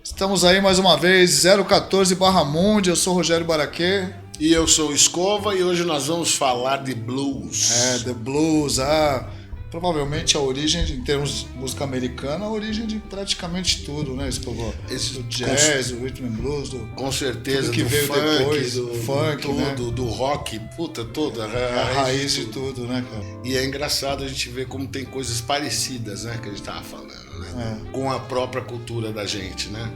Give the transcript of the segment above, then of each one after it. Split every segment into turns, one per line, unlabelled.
Estamos aí mais uma vez, 014/Mundi, eu sou o Rogério Baraquê.
E eu sou o Escova e hoje nós vamos falar de blues.
The blues, provavelmente a origem, em termos de música americana, a origem de praticamente tudo, né, Escova? Do jazz, do rhythm and blues,
com certeza,
que
do
veio
funk,
depois,
do
funk,
tudo,
né?
do rock, puta, toda
A raiz de tudo, né, cara?
E é engraçado a gente ver como tem coisas parecidas, né, que a gente tava falando, né? Com a própria cultura da gente, né?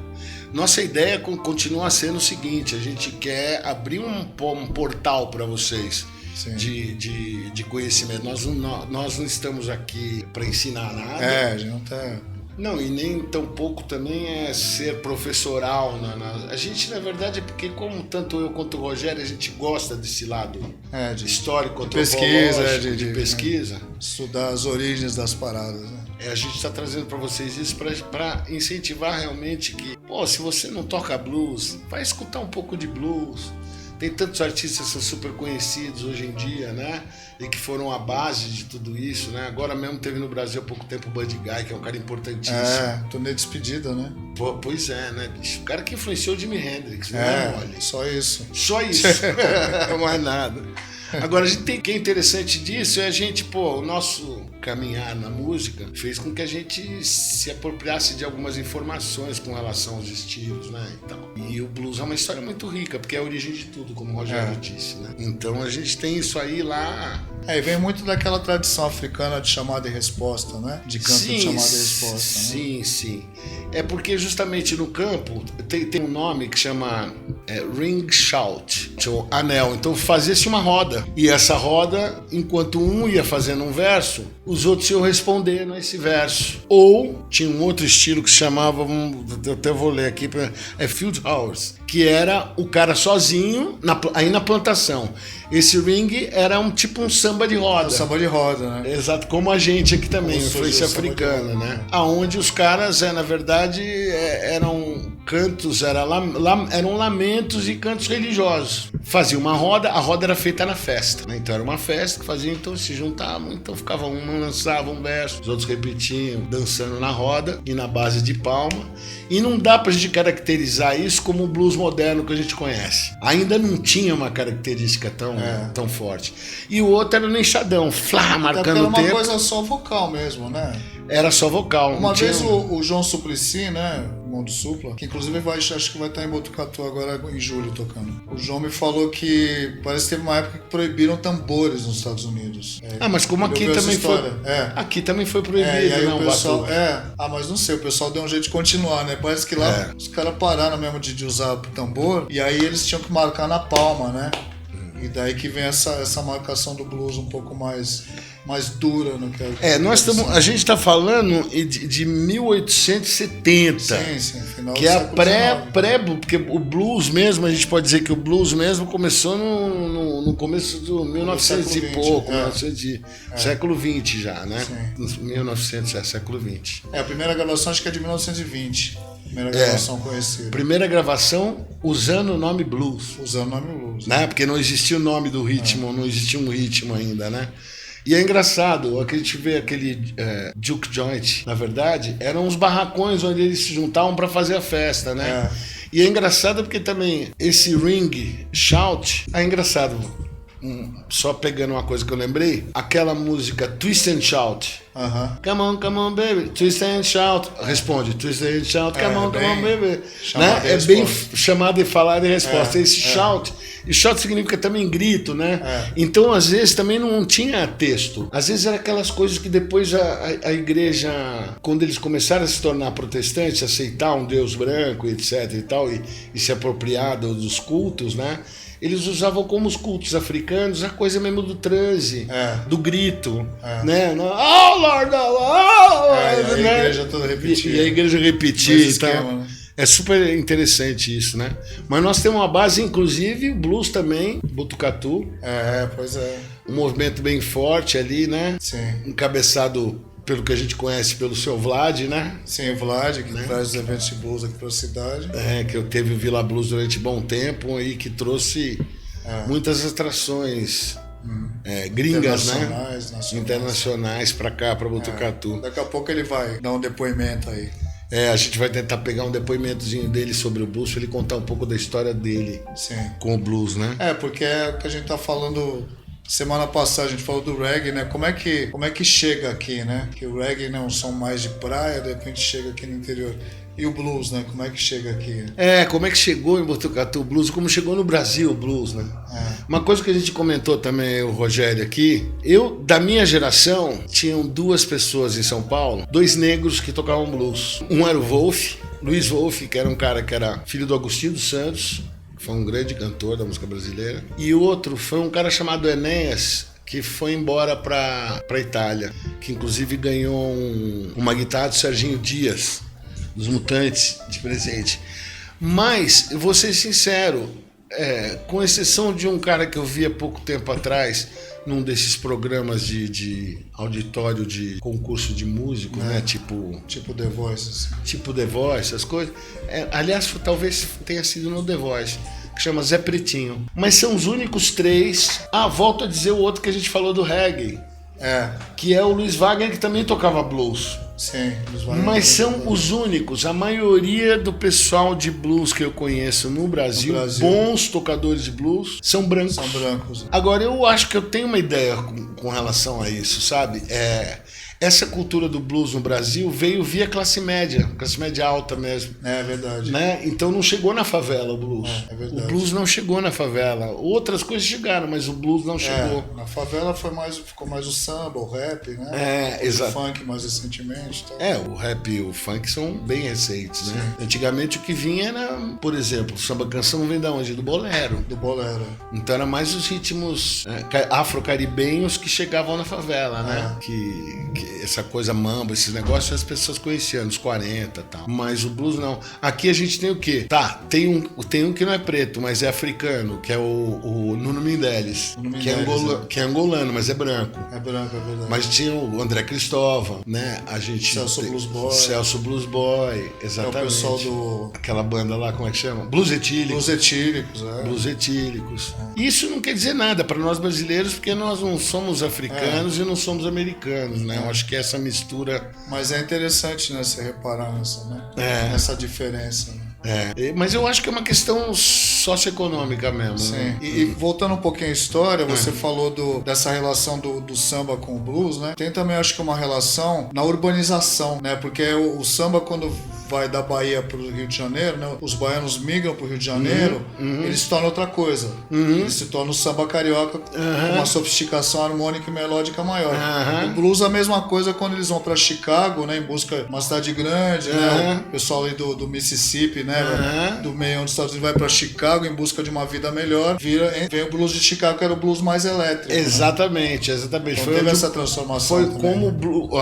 Nossa ideia continua sendo o seguinte: a gente quer abrir um portal para vocês de conhecimento. Nós não estamos aqui para ensinar nada.
A gente não tá...
Não, e nem tão pouco também é ser professoral. A gente, na verdade, é porque, como tanto eu quanto o Rogério, a gente gosta desse lado
de
histórico,
de pesquisa,
de pesquisa.
Estudar as origens das paradas, né?
A gente está trazendo para vocês isso para incentivar realmente que, se você não toca blues, vai escutar um pouco de blues. Tem tantos artistas que são super conhecidos hoje em dia, né? E que foram a base de tudo isso, né? Agora mesmo teve no Brasil há pouco tempo o Buddy Guy, que é um cara importantíssimo.
Turnê de despedida, né?
Pois é, né, bicho? O cara que influenciou o Jimi Hendrix, né? Olha.
Só isso.
Só isso. Mais nada. Agora, a gente tem que é interessante disso é a gente, o nosso caminhar na música fez com que a gente se apropriasse de algumas informações com relação aos estilos, né, e tal. E o blues é uma história muito rica, porque é a origem de tudo, como o Rogério disse, né? Então a gente tem isso aí lá.
E vem muito daquela tradição africana de chamada e resposta, né? De canto de chamada e resposta.
Sim, né? Sim. É porque justamente no campo tem um nome que chama ring shout, ou anel. Então fazia-se uma roda. E essa roda, enquanto um ia fazendo um verso, os outros iam respondendo a esse verso. Ou tinha um outro estilo que se chamava, eu até vou ler aqui, field house, que era o cara sozinho aí na plantação. Esse ring era um samba de roda.
Samba de roda, né?
Exato, como a gente aqui também, influência africana, né? Aonde os caras, na verdade, eram cantos, eram lamentos e cantos religiosos. Fazia uma roda, a roda era feita na festa, né? Então era uma festa que fazia, então se juntavam, então ficava um lançava um verso, os outros repetiam, dançando na roda e na base de palma. E não dá pra gente caracterizar isso como o blues moderno que a gente conhece. Ainda não tinha uma característica tão forte. E o outro era no enxadão, marcando o tempo.
Era uma coisa só vocal mesmo, né?
Era só vocal.
Uma vez o João Suplicy, né, irmão do Supla, que inclusive acho que vai estar em Botucatu agora em julho tocando. O João me falou que parece que teve uma época que proibiram tambores nos Estados Unidos.
Mas como aqui também foi. Aqui também foi proibido,
e aí
não,
o pessoal, mas não sei, o pessoal deu um jeito de continuar, né? Parece que lá os caras pararam mesmo de usar tambor, e aí eles tinham que marcar na palma, né? E daí que vem essa marcação do blues um pouco mais dura no que
a gente está falando de 1870.
Sim, final
que é a pré, porque o blues mesmo, a gente pode dizer que o blues mesmo começou no começo do 1900 e pouco, século XX já, né? Sim. 1900, século XX.
A primeira gravação acho que é de 1920. Primeira gravação conhecida.
Primeira gravação usando o nome blues.
Usando o nome blues.
Né? Porque não existia o nome do ritmo, não existia um ritmo ainda, né? E é engraçado, a gente vê aquele juke joint, na verdade, eram uns barracões onde eles se juntavam para fazer a festa, né? E é engraçado porque também esse ring shout é engraçado. Só pegando uma coisa que eu lembrei, aquela música Twist and Shout. Come on, baby, twist and shout. Responde, twist and shout, come on, baby. Né? É bem chamado de falar de resposta. Esse shout, e shout significa também grito, né? Então, às vezes, também não tinha texto. Às vezes, era aquelas coisas que depois a igreja, quando eles começaram a se tornar protestantes, aceitar um Deus branco, etc e tal, e se apropriar dos cultos, né? Eles usavam como os cultos africanos a coisa mesmo do transe, do grito, né? Oh, Lord,
e a igreja toda repetia.
E a igreja repetia e tal. Né? É super interessante isso, né? Mas nós temos uma base, inclusive, blues também, Botucatu.
Pois é.
Um movimento bem forte ali, né?
Sim.
Encabeçado pelo que a gente conhece pelo seu Vlad, né?
Sim, o Vlad, que traz os eventos de blues aqui para a cidade.
Que eu teve o Vila Blues durante bom tempo e que trouxe muitas atrações gringas,
internacionais,
né? Internacionais para cá, para Botucatu.
Daqui a pouco ele vai dar um depoimento aí.
A gente vai tentar pegar um depoimentozinho dele sobre o blues, pra ele contar um pouco da história dele com o blues, né?
Porque é o que a gente tá falando. Semana passada a gente falou do reggae, né? Como é que chega aqui, né? Que o reggae não é um som mais de praia, de repente chega aqui no interior. E o blues, né? Como é que chega aqui?
Como é que chegou em Botucatu o blues, como chegou no Brasil o blues, né? Uma coisa que a gente comentou também, o Rogério aqui, da minha geração, tinham 2 pessoas em São Paulo, 2 negros que tocavam blues. Um era o Wolf, Luiz Wolf, que era um cara que era filho do Agostinho dos Santos, foi um grande cantor da música brasileira. E o outro foi um cara chamado Enéas, que foi embora para Itália, que inclusive ganhou uma guitarra do Serginho Dias, dos Mutantes, de presente. Mas, eu vou ser sincero, com exceção de um cara que eu vi há pouco tempo atrás, num desses programas de auditório de concurso de músico, né? Tipo
The Voice. Assim.
Tipo The Voice, essas coisas. Aliás, talvez tenha sido no The Voice, que chama Zé Pretinho. Mas são os únicos 3. Volto a dizer o outro que a gente falou do reggae. Que é o Luiz Wagner, que também tocava blues.
Sim,
mas são os únicos. A maioria do pessoal de blues que eu conheço no Brasil, bons tocadores de blues, são brancos. Agora, eu acho que eu tenho uma ideia com relação a isso, sabe? Essa cultura do blues no Brasil veio via classe média alta mesmo.
É verdade.
Né? Então não chegou na favela o blues.
É verdade.
O blues não chegou na favela. Outras coisas chegaram, mas o blues não chegou.
Na favela ficou mais o samba, o rap, né?
Exato.
O funk mais recentemente. Tá?
O rap e o funk são bem recentes, né? Antigamente o que vinha era, por exemplo, o samba canção vem da onde? Do bolero.
Do bolero.
Então era mais os ritmos afro-caribenhos que chegavam na favela, né? Que essa coisa mamba, esses negócios as pessoas conheciam nos 40 e tal. Mas o blues não. Aqui a gente tem o quê? Tem um que não é preto, mas é africano, que é o Nuno Mendeles, que é angolano, mas é branco.
É branco, é verdade.
Mas tinha o André Cristóvão, né? A gente Celso Blues Boy, exatamente.
É o pessoal do...
Aquela banda lá, como é que chama? Blues Etílicos.
Blues Etílicos.
Isso não quer dizer nada para nós brasileiros, porque nós não somos africanos e não somos americanos, né? Eu acho que essa mistura...
Mas é interessante, né, você reparar nessa diferença, né?
Mas eu acho que é uma questão socioeconômica mesmo.
Sim.
Né?
E voltando um pouquinho à história, você falou dessa relação do samba com o blues, né? Tem também, acho que, uma relação na urbanização, né? Porque o samba, quando vai da Bahia para o Rio de Janeiro, né? Os baianos migram para o Rio de Janeiro, eles se tornam outra coisa. Eles se tornam o samba carioca com uma sofisticação harmônica e melódica maior. O blues é a mesma coisa quando eles vão para Chicago, né? Em busca de uma cidade grande, né? O pessoal ali do Mississippi, né? Do meio onde os Estados Unidos vai para Chicago em busca de uma vida melhor, vem o blues de Chicago, que era o blues mais elétrico.
Exatamente.
Então teve essa transformação.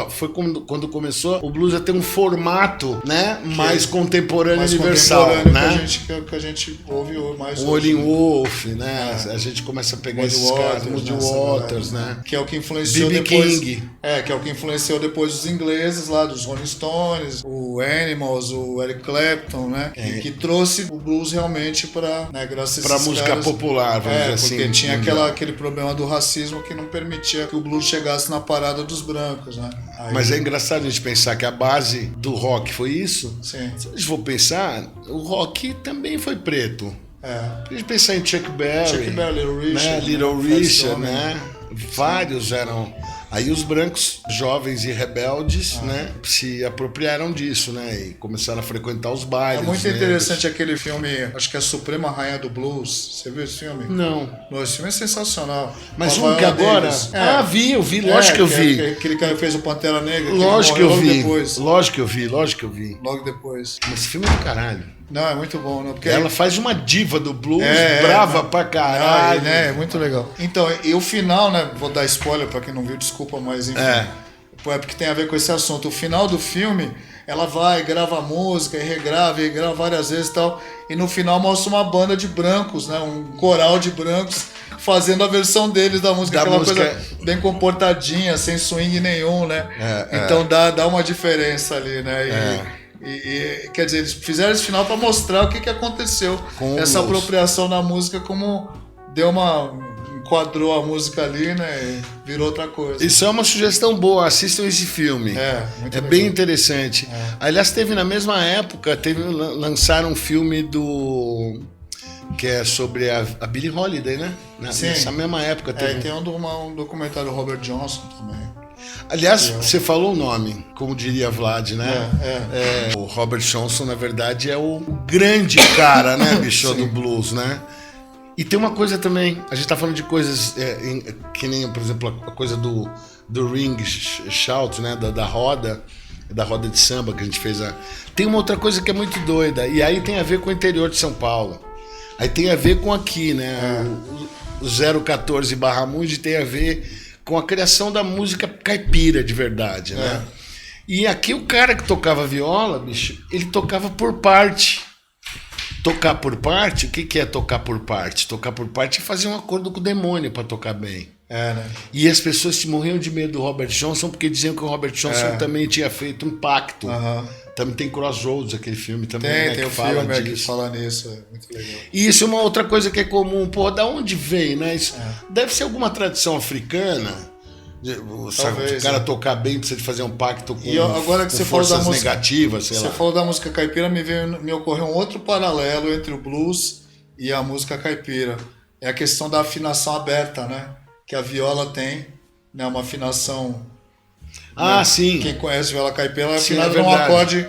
Foi quando começou o blues a ter um formato, né? Mais contemporâneo, universal, né?
Que a gente ouve mais
o Howlin' Wolf, né? A gente começa a pegar esses caras, Muddy Waters, né?
Que é o que influenciou
B.B.
depois.
King.
Que é o que influenciou depois os ingleses lá, dos Rolling Stones, o Animals, o Eric Clapton, né? Que trouxe o blues realmente para, né, graças a esses
música
caras,
popular, vamos dizer assim.
Porque tinha aquele problema do racismo que não permitia que o blues chegasse na parada dos brancos, né?
Mas é engraçado a gente pensar que a base do rock foi isso.
Sim.
Se a gente for pensar, o rock também foi preto. A gente pensar em Chuck Berry, Little Richard, né? Vários eram... Aí os brancos jovens e rebeldes, né, se apropriaram disso, né, e começaram a frequentar os bailes.
É muito interessante aquele filme, acho que é a Suprema Rainha do Blues. Você viu esse filme?
Não.
Esse filme é sensacional.
Mas um que agora... eu vi, lógico que eu vi.
Aquele cara que fez o Pantera Negra.
Lógico que eu vi.
Depois.
Lógico que eu vi.
Logo depois.
Mas esse filme é do caralho.
Não, é muito bom, né? Porque
ela faz uma diva do blues, brava pra caralho.
É muito legal. Então, e o final, né? Vou dar spoiler pra quem não viu, desculpa, mas enfim. É porque tem a ver com esse assunto. O final do filme, ela vai, grava a música, e regrava várias vezes e tal. E no final mostra uma banda de brancos, né? Um coral de brancos fazendo a versão deles da música. Aquela coisa bem comportadinha, sem swing nenhum, né? Então dá uma diferença ali, né? E quer dizer, eles fizeram esse final para mostrar o que aconteceu. Essa apropriação da música, como deu uma enquadrou a música ali, né? E virou outra coisa.
Isso é uma sugestão boa, assistam esse filme.
Muito
É
legal.
bem interessante. Aliás, teve na mesma época, lançaram um filme que é sobre a Billie Holiday, né?
Sim.
Nessa mesma época teve.
E tem um documentário do Robert Johnson também.
Aliás, você falou o nome, como diria Vlad, né? O Robert Johnson, na verdade, é o grande cara, né, bicho, do blues, né? E tem uma coisa também, a gente tá falando de coisas que nem, por exemplo, a coisa do ring shout, né? Da roda de samba que a gente fez. Tem uma outra coisa que é muito doida, e aí tem a ver com o interior de São Paulo. Aí tem a ver com aqui, né? O 014 Barramundi tem a ver com a criação da música caipira de verdade, né? E aqui o cara que tocava viola, bicho, ele tocava por parte. Tocar por parte, o que é tocar por parte? Tocar por parte é fazer um acordo com o demônio para tocar bem.
Né?
E as pessoas morriam de medo do Robert Johnson porque diziam que o Robert Johnson também tinha feito um pacto. Também tem Crossroads, aquele filme também, né,
tem
que
o
fala
filme
disso.
que fala nisso, é muito legal.
E isso é uma outra coisa que é comum. Pô, da onde vem, né? Isso deve ser alguma tradição africana.
Talvez,
o cara tocar bem precisa de fazer um pacto com,
agora que
com
você falou
forças
da música,
negativas, sei lá.
Você falou da música caipira, me ocorreu um outro paralelo entre o blues e a música caipira. É a questão da afinação aberta, né? Que a viola tem, né? Uma afinação... né?
Sim.
Quem conhece viola caipira, ela é
Sim,
afinada
é
num
verdade.
acorde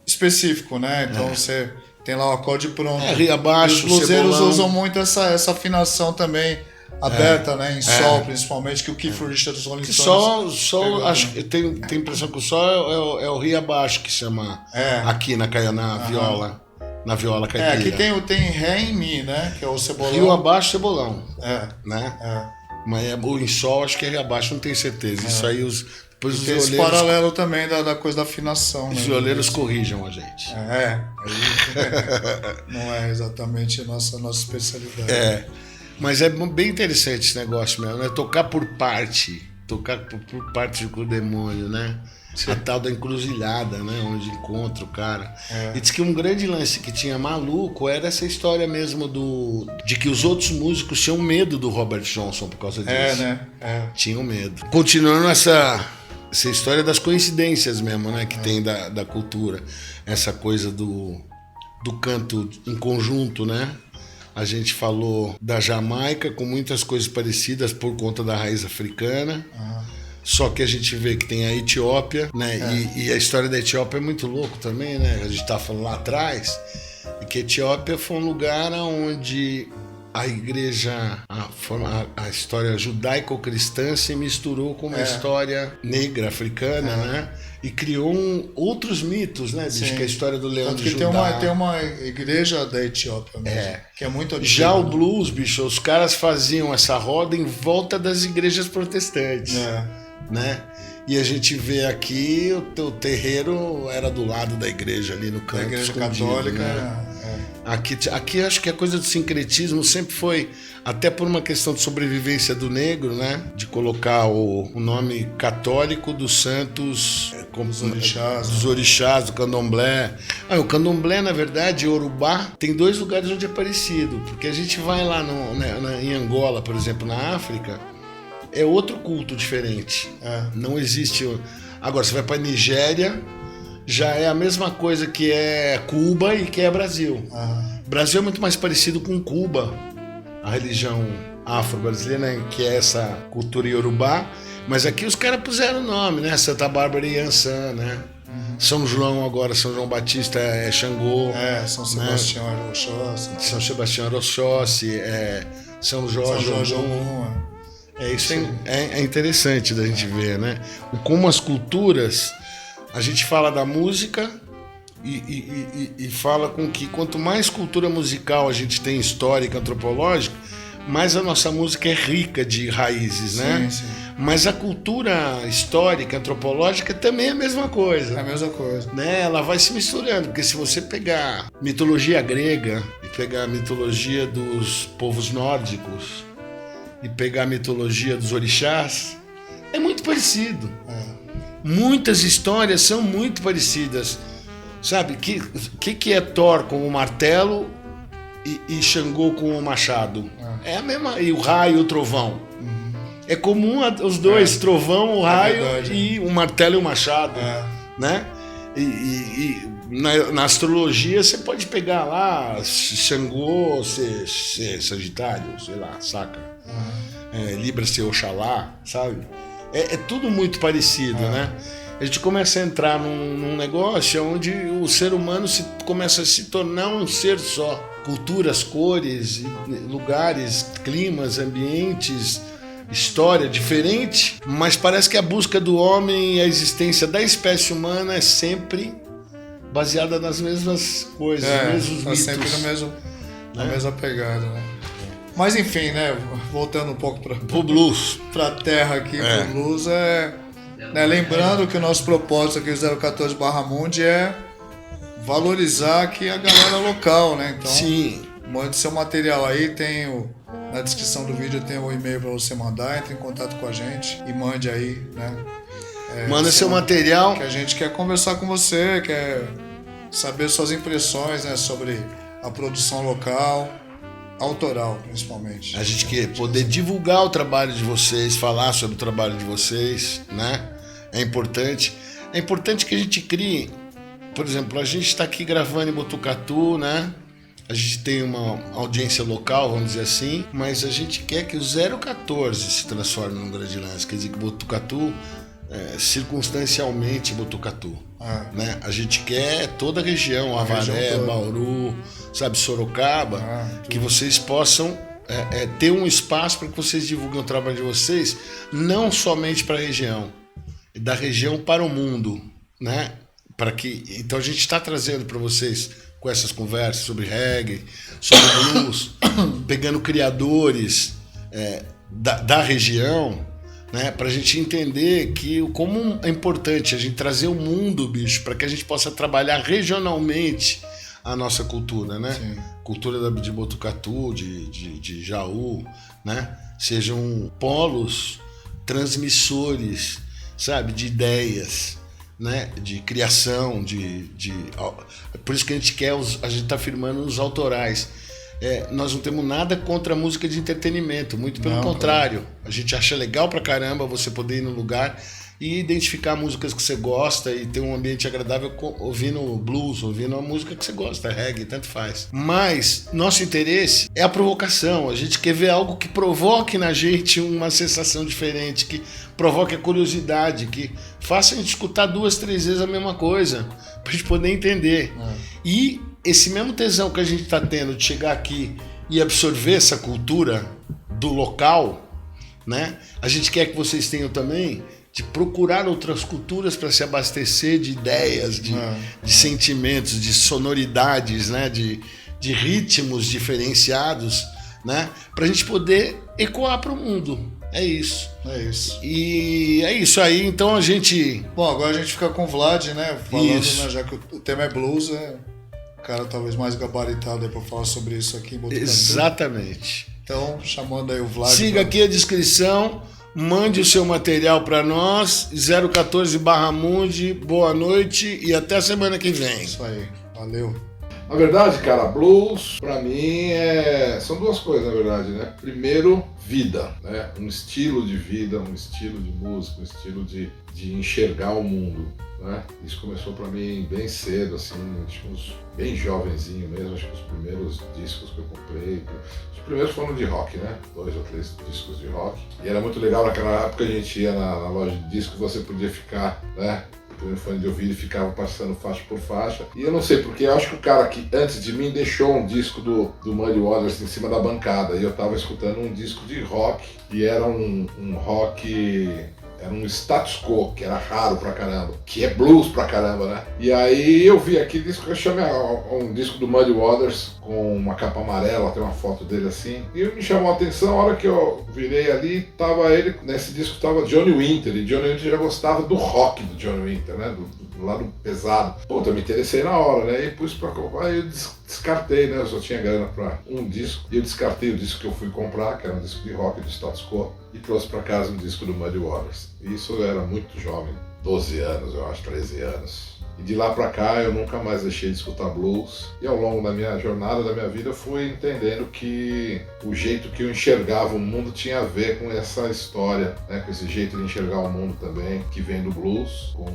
específico, né? Então você tem lá o acorde pronto.
Ria baixo,
e os bluseiros
cebolão.
usam muito essa afinação também aberta, né? Em sol, principalmente, que o Keith Richards dos Rolling
Que
Stones...
sol acho que tem a impressão que o sol é o rio abaixo que chama aqui na viola. Na viola caipira.
Aqui tem Ré em Mi, né? Que é o cebolão.
Rio abaixo, cebolão.
Né?
Mas o em sol acho que é rio abaixo, não tenho certeza. Isso aí depois os
Tem esse
violeiros,
paralelo também da coisa da afinação.
os
né?
violeiros corrijam a gente.
Aí não é exatamente a nossa especialidade.
Mas é bem interessante esse negócio mesmo, né? Tocar por parte com o demônio, né? A tal da encruzilhada, né? Onde encontra o cara. E diz que um grande lance que tinha maluco era essa história mesmo de que os outros músicos tinham medo do Robert Johnson por causa disso.
Né?
Tinham medo. Continuando essa história das coincidências mesmo, né? Que tem da cultura. Essa coisa do canto em conjunto, né? A gente falou da Jamaica com muitas coisas parecidas por conta da raiz africana. Só que a gente vê que tem a Etiópia, né? E a história da Etiópia é muito louco também, né? A gente estava falando lá atrás, que a Etiópia foi um lugar onde a igreja, a história judaico-cristã se misturou com uma história negra, africana, né? E criou outros mitos, né, bicho? Que é a história do leão
Tanto
de
que
Judá.
Tem uma igreja da Etiópia mesmo, que é muito antiga.
Já o blues, bicho, os caras faziam essa roda em volta das igrejas protestantes, né? E a gente vê aqui, o terreiro era do lado da igreja, ali no canto.
Da igreja
católica,
né?
Aqui acho que a coisa do sincretismo sempre foi, até por uma questão de sobrevivência do negro, né? De colocar o nome católico dos santos, como dos orixás, do candomblé. O candomblé, na verdade, Yorubá, tem 2 lugares onde é parecido, porque a gente vai lá em Angola, por exemplo, na África, é outro culto diferente. Não existe... Agora, você vai para Nigéria, já é a mesma coisa que é Cuba e que é Brasil. Brasil é muito mais parecido com Cuba, a religião afro-brasileira, né, que é essa cultura iorubá, mas aqui os caras puseram o nome, né? Santa Bárbara e Iansã, né? São João agora, São João Batista é Xangô.
São Sebastião era Oxóssi.
São Sebastião era Oxóssi, São Jorge Ogum. Isso é interessante da gente ver, né? Como as culturas... A gente fala da música e fala com que quanto mais cultura musical a gente tem histórica, antropológica, mais a nossa música é rica de raízes, né?
Sim.
Mas a cultura histórica, antropológica também é a mesma coisa.
É a mesma coisa.
Né? Ela vai se misturando, porque se você pegar mitologia grega e pegar a mitologia dos povos nórdicos e pegar a mitologia dos orixás, é muito parecido. Muitas histórias são muito parecidas. Sabe? Que é Thor com o martelo e Xangô com o machado. É a mesma. E o raio e o trovão. É comum os dois, trovão, o raio e o martelo e o machado. Né? E na astrologia você pode pegar lá Xangô ser Sagitário, sei lá, saca? Libra ser Oxalá, sabe? É tudo muito parecido, né? A gente começa a entrar num negócio onde o ser humano começa a se tornar um ser só. Culturas, cores, lugares, climas, ambientes, história diferente, mas parece que a busca do homem e a existência da espécie humana é sempre baseada nas mesmas coisas, nos mesmos mitos.
Sempre na mesma pegada, né? Mas enfim, né? Voltando um pouco pro
blues,
pra terra aqui, pro blues, né, lembrando que o nosso propósito aqui do 014 Barramundi é valorizar aqui a galera local, né? Então,
sim,
mande seu material aí, na descrição do vídeo tem o e-mail para você mandar, entre em contato com a gente e mande aí, né?
Manda seu material.
Que a gente quer conversar com você, quer saber suas impressões, né, sobre a produção local, autoral principalmente.
A gente quer poder divulgar o trabalho de vocês, falar sobre o trabalho de vocês, né? É importante. É importante que a gente crie, por exemplo, a gente está aqui gravando em Botucatu, né? A gente tem uma audiência local, vamos dizer assim, mas a gente quer que o 014 se transforme num grande lance. Quer dizer, que Botucatu, circunstancialmente Botucatu. Né? A gente quer toda a região, Avaré, Bauru, sabe, Sorocaba, que vocês possam ter um espaço para que vocês divulguem o trabalho de vocês, não somente para a região, da região para o mundo, né? Então a gente está trazendo para vocês com essas conversas sobre reggae, sobre blues, pegando criadores da região, né, para a gente entender como é importante a gente trazer o mundo, bicho, para que a gente possa trabalhar regionalmente a nossa cultura, né? Sim. Cultura de Botucatu, de Jaú, né? Sejam polos transmissores, sabe, de ideias, né, de criação, por isso que a gente está firmando os autorais. Nós não temos nada contra a música de entretenimento, muito pelo contrário. A gente acha legal pra caramba você poder ir no lugar e identificar músicas que você gosta e ter um ambiente agradável ouvindo blues, ouvindo a música que você gosta, reggae, tanto faz. Mas nosso interesse é a provocação. A gente quer ver algo que provoque na gente uma sensação diferente, que provoque a curiosidade, que faça a gente escutar 2, 3 vezes a mesma coisa, pra gente poder entender. E esse mesmo tesão que a gente está tendo de chegar aqui e absorver essa cultura do local, né? A gente quer que vocês tenham também de procurar outras culturas para se abastecer de ideias, de sentimentos, de sonoridades, né? De ritmos diferenciados, né? Para a gente poder ecoar para o mundo. É isso. E é isso aí, então a gente...
Bom, agora a gente fica com o Vlad, né? Falando, né, já que o tema é blues, o cara talvez mais gabaritado aí para falar sobre isso aqui em Botucatu.
Exatamente.
Então, chamando aí o Vlad.
Siga aqui a descrição, mande o seu material para nós, 014 Barramundi, boa noite e até a semana que vem.
Isso aí, valeu.
Na verdade, cara, blues pra mim são 2 coisas, na verdade, né? Primeiro, vida, né? Um estilo de vida, um estilo de música, um estilo de enxergar o mundo, né? Isso começou pra mim bem cedo, assim, bem jovenzinho mesmo. Acho que os primeiros discos que eu comprei, os primeiros foram de rock, né? 2 ou 3 discos de rock. E era muito legal, naquela época a gente ia na loja de disco, você podia ficar, né? Põe o fone de ouvido e ficava passando faixa por faixa. E eu não sei, porque eu acho que o cara que antes de mim deixou um disco do Muddy Waters em cima da bancada. E eu tava escutando um disco de rock, e era um rock... Era um status quo, que era raro pra caramba, que é blues pra caramba, né? E aí eu vi aquele disco, eu chamei um disco do Muddy Waters com uma capa amarela, tem uma foto dele assim, e me chamou a atenção. A hora que eu virei ali, tava ele, nesse disco tava Johnny Winter, e Johnny Winter já gostava do rock do Johnny Winter, né? Do lado pesado. Puta, eu me interessei na hora, né? E pus pra comprar, aí eu descartei, né? Eu só tinha grana pra um disco, e eu descartei o disco que eu fui comprar, que era um disco de rock do status quo, e trouxe pra casa um disco do Muddy Waters. E isso eu era muito jovem, 12 anos, eu acho, 13 anos. E de lá pra cá eu nunca mais deixei de escutar blues. E ao longo da minha jornada, da minha vida, eu fui entendendo que o jeito que eu enxergava o mundo tinha a ver com essa história, né? Com esse jeito de enxergar o mundo também, que vem do blues, com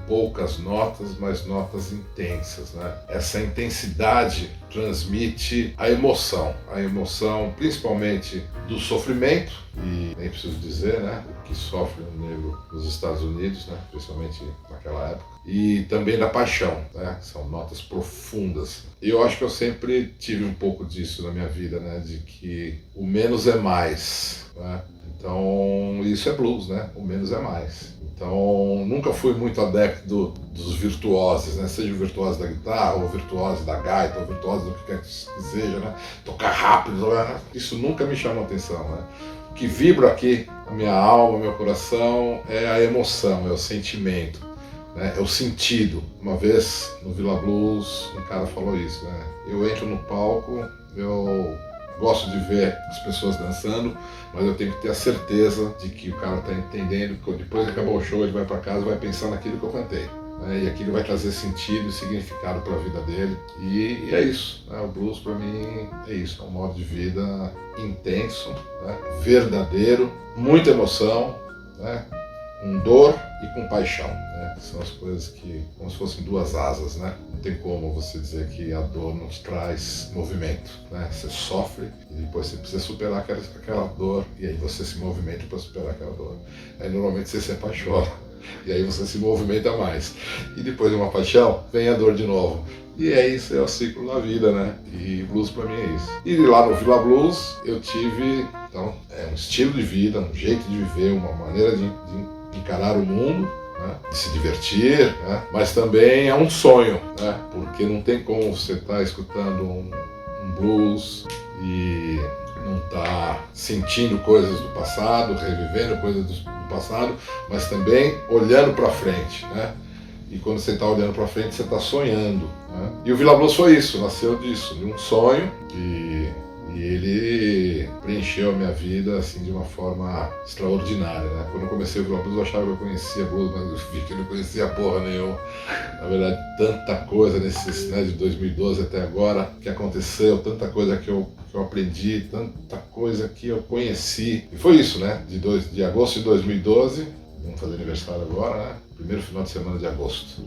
poucas notas, mas notas intensas, né? Essa intensidade transmite a emoção principalmente do sofrimento, e nem preciso dizer, né, o que sofre um negro nos Estados Unidos, né, principalmente naquela época, e também da paixão, né, são notas profundas. E eu acho que eu sempre tive um pouco disso na minha vida, né, de que o menos é mais, né? Então isso é blues, né, o menos é mais. Então, nunca fui muito adepto dos virtuosos, né? Seja o virtuoso da guitarra, ou o virtuoso da gaita, ou o virtuoso do que quer que seja, né? Tocar rápido, isso nunca me chamou atenção, né? O que vibra aqui, a minha alma, meu coração, é a emoção, é o sentimento, né? É o sentido. Uma vez, no Villa Blues, um cara falou isso, né? Eu entro no palco, eu gosto de ver as pessoas dançando, mas eu tenho que ter a certeza de que o cara está entendendo, que depois que acabou o show ele vai para casa e vai pensar naquilo que eu cantei, né? E aquilo vai trazer sentido e significado para a vida dele. E é isso, né? O blues para mim é isso, é um modo de vida intenso, né? Verdadeiro, muita emoção, né? Com dor e com paixão, né? Que são as coisas que, como se fossem duas asas, né? Não tem como você dizer que a dor não te traz movimento, né? Você sofre e depois você precisa superar aquela dor, e aí você se movimenta para superar aquela dor. Aí normalmente você se apaixona e aí você se movimenta mais. E depois de uma paixão, vem a dor de novo. E é isso, é o ciclo da vida, né? E blues pra mim é isso. E lá no Villa Blues eu tive, então, um estilo de vida, um jeito de viver, uma maneira de encarar o mundo, né? De se divertir, né? Mas também é um sonho, né? Porque não tem como você estar escutando um blues e não estar sentindo coisas do passado, revivendo coisas do passado, mas também olhando para frente, né? E quando você está olhando para frente, você está sonhando, né? E o Villa Blues foi isso, nasceu disso, de um sonho, e ele preencheu a minha vida assim de uma forma extraordinária, né? Quando eu comecei o Villa Blues, eu achava que eu conhecia blues, mas eu vi que eu não conhecia porra nenhuma. Na verdade, tanta coisa nesses, né, de 2012 até agora que aconteceu, tanta coisa que eu aprendi, tanta coisa que eu conheci. E foi isso, né? De agosto de 2012, vamos fazer aniversário agora, né? Primeiro final de semana de agosto.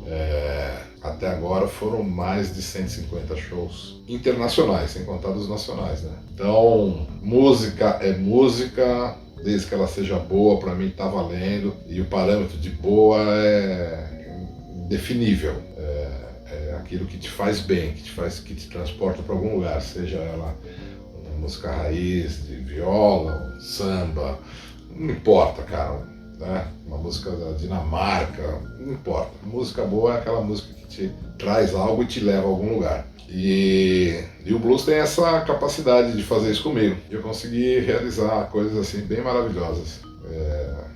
Até agora foram mais de 150 shows internacionais, sem contar dos nacionais, né? Então, música é música, desde que ela seja boa, para mim tá valendo. E o parâmetro de boa é indefinível. É aquilo que te faz bem, que te transporta para algum lugar, seja ela uma música raiz, de viola, samba, não importa, cara. Né? Uma música da Dinamarca, não importa. Música boa é aquela música que te traz algo e te leva a algum lugar. E o blues tem essa capacidade de fazer isso comigo. Eu consegui realizar coisas assim bem maravilhosas.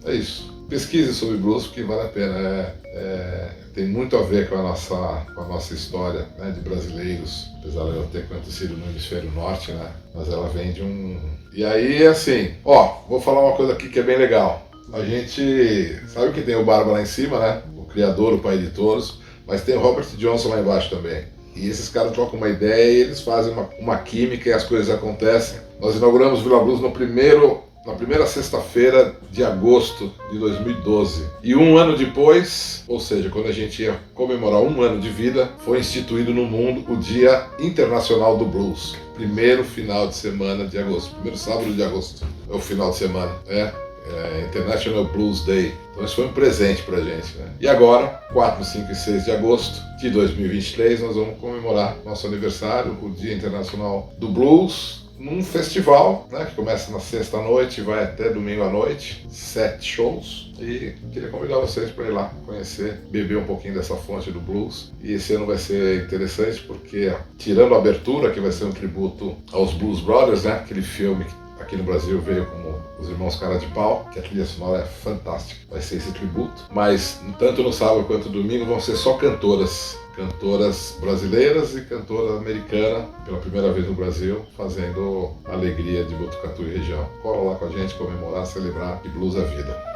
É isso. Pesquise sobre blues porque vale a pena. Tem muito a ver com a nossa história, né, de brasileiros, apesar de eu ter acontecido no hemisfério norte, né? Mas ela vem de um... E aí, assim, vou falar uma coisa aqui que é bem legal. A gente sabe que tem o Barba lá em cima, né? O criador, o pai de todos, mas tem o Robert Johnson lá embaixo também. E esses caras trocam uma ideia e eles fazem uma química e as coisas acontecem. Nós inauguramos o Villa Blues na primeira sexta-feira de agosto de 2012. E um ano depois, ou seja, quando a gente ia comemorar um ano de vida, foi instituído no mundo o Dia Internacional do Blues. Primeiro final de semana de agosto, primeiro sábado de agosto é o final de semana, International Blues Day. Então isso foi um presente pra gente, né? E agora, 4, 5 e 6 de agosto de 2023, nós vamos comemorar nosso aniversário, o Dia Internacional do Blues, num festival, né, que começa na sexta à noite e vai até domingo à noite, 7 shows. E queria convidar vocês para ir lá conhecer, beber um pouquinho dessa fonte do blues. E esse ano vai ser interessante porque, tirando a abertura, que vai ser um tributo aos Blues Brothers, né, aquele filme que aqui no Brasil veio como Os Irmãos Cara de Pau, que a trilha sonora é fantástica, vai ser esse tributo. Mas tanto no sábado quanto no domingo vão ser só cantoras brasileiras e cantora americana, pela primeira vez no Brasil, fazendo a alegria de Botucatu e região. Cola lá com a gente, comemorar, celebrar, e blues é vida.